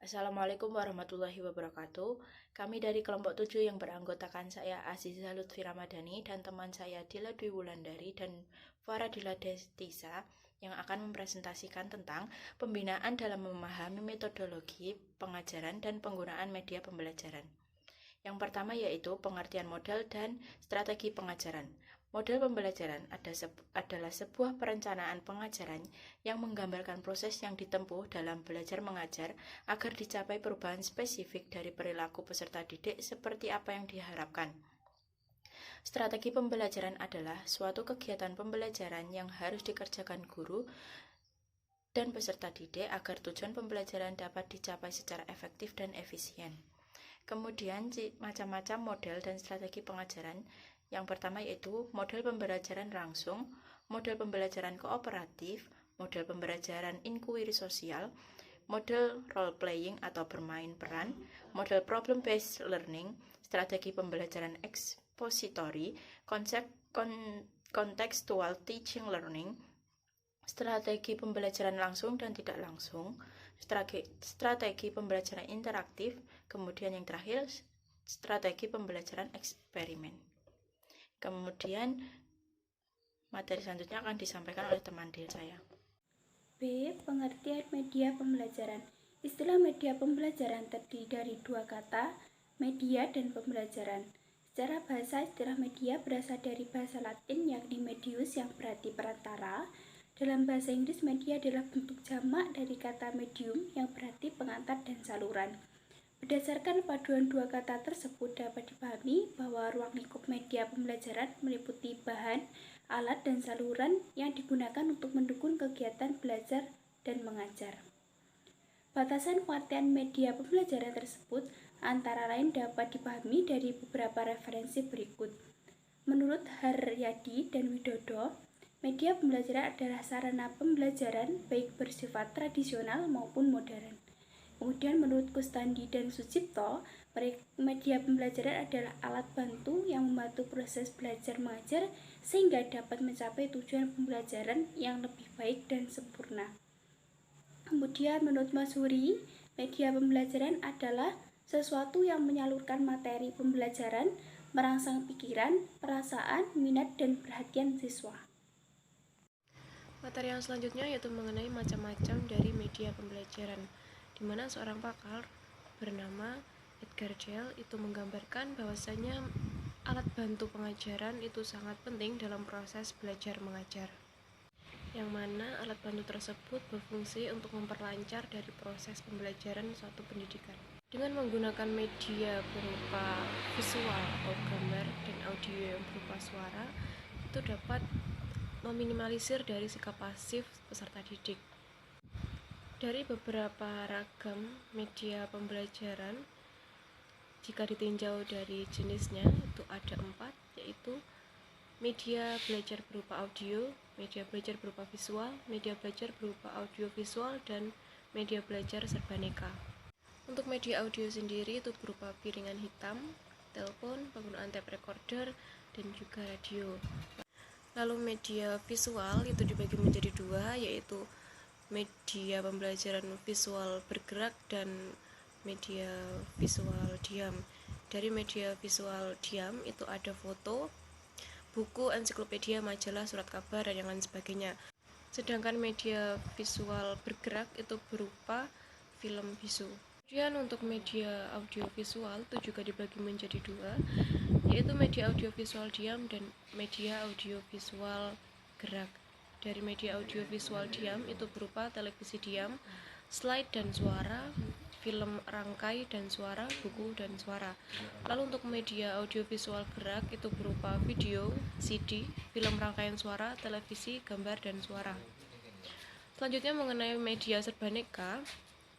Assalamualaikum warahmatullahi wabarakatuh. Kami dari kelompok 7 yang beranggotakan saya Azizah Lutfi Ramadhani dan teman saya Dila Dwi Wulandari dan Faradila Destisa yang akan mempresentasikan tentang pembinaan dalam memahami metodologi pengajaran dan penggunaan media pembelajaran. Yang pertama yaitu pengertian model dan strategi pengajaran. Model pembelajaran adalah sebuah perencanaan pengajaran yang menggambarkan proses yang ditempuh dalam belajar mengajar agar dicapai perubahan spesifik dari perilaku peserta didik seperti apa yang diharapkan. Strategi pembelajaran adalah suatu kegiatan pembelajaran yang harus dikerjakan guru dan peserta didik agar tujuan pembelajaran dapat dicapai secara efektif dan efisien. Kemudian macam-macam model dan strategi pengajaran. Yang pertama yaitu model pembelajaran langsung, model pembelajaran kooperatif, model pembelajaran inquiry sosial, model role playing atau bermain peran, model problem based learning, strategi pembelajaran expository, konsep contextual teaching learning, strategi pembelajaran langsung dan tidak langsung, strategi pembelajaran interaktif, kemudian yang terakhir strategi pembelajaran eksperimen. Kemudian materi selanjutnya akan disampaikan oleh teman saya. B. Pengertian media pembelajaran. Istilah media pembelajaran terdiri dari dua kata, media dan pembelajaran. Secara bahasa, istilah media berasal dari bahasa Latin yakni medius yang berarti perantara. Dalam bahasa Inggris, media adalah bentuk jamak dari kata medium yang berarti pengantar dan saluran. Berdasarkan paduan dua kata tersebut dapat dipahami bahwa ruang lingkup media pembelajaran meliputi bahan, alat, dan saluran yang digunakan untuk mendukung kegiatan belajar dan mengajar. Batasan pengertian media pembelajaran tersebut antara lain dapat dipahami dari beberapa referensi berikut. Menurut Haryadi dan Widodo, media pembelajaran adalah sarana pembelajaran baik bersifat tradisional maupun modern. Kemudian menurut Kustandi dan Sucipto, media pembelajaran adalah alat bantu yang membantu proses belajar mengajar sehingga dapat mencapai tujuan pembelajaran yang lebih baik dan sempurna. Kemudian menurut Masyuri, media pembelajaran adalah sesuatu yang menyalurkan materi pembelajaran, merangsang pikiran, perasaan, minat, dan perhatian siswa. Materi yang selanjutnya yaitu mengenai macam-macam dari media pembelajaran, di mana seorang pakar bernama Edgar Jell itu menggambarkan bahwasanya alat bantu pengajaran itu sangat penting dalam proses belajar mengajar, yang mana alat bantu tersebut berfungsi untuk memperlancar dari proses pembelajaran suatu pendidikan. Dengan menggunakan media berupa visual atau gambar dan audio yang berupa suara, itu dapat meminimalisir dari sikap pasif peserta didik. Dari beberapa ragam media pembelajaran, jika ditinjau dari jenisnya itu ada 4, yaitu media belajar berupa audio, media belajar berupa visual, media belajar berupa audiovisual, dan media belajar serbaneka. Untuk media audio sendiri itu berupa piringan hitam, telepon, penggunaan tape recorder, dan juga radio. Lalu media visual itu dibagi menjadi 2, yaitu media pembelajaran visual bergerak dan media visual diam. Dari media visual diam itu ada foto, buku, ensiklopedia, majalah, surat kabar, dan yang lain sebagainya. Sedangkan media visual bergerak itu berupa film bisu. Kemudian untuk media audiovisual itu juga dibagi menjadi 2, yaitu media audiovisual diam dan media audiovisual gerak. Dari media audiovisual diam itu berupa televisi diam, slide dan suara, film rangkai dan suara, buku dan suara. Lalu untuk media audiovisual gerak itu berupa video, CD, film rangkaian suara, televisi, gambar, dan suara. Selanjutnya mengenai media serbaneka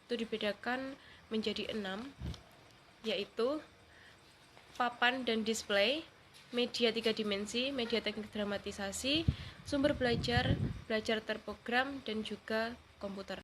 itu dibedakan menjadi 6, yaitu papan dan display, media 3 dimensi, media teknik dramatisasi, sumber belajar, belajar terprogram, dan juga komputer.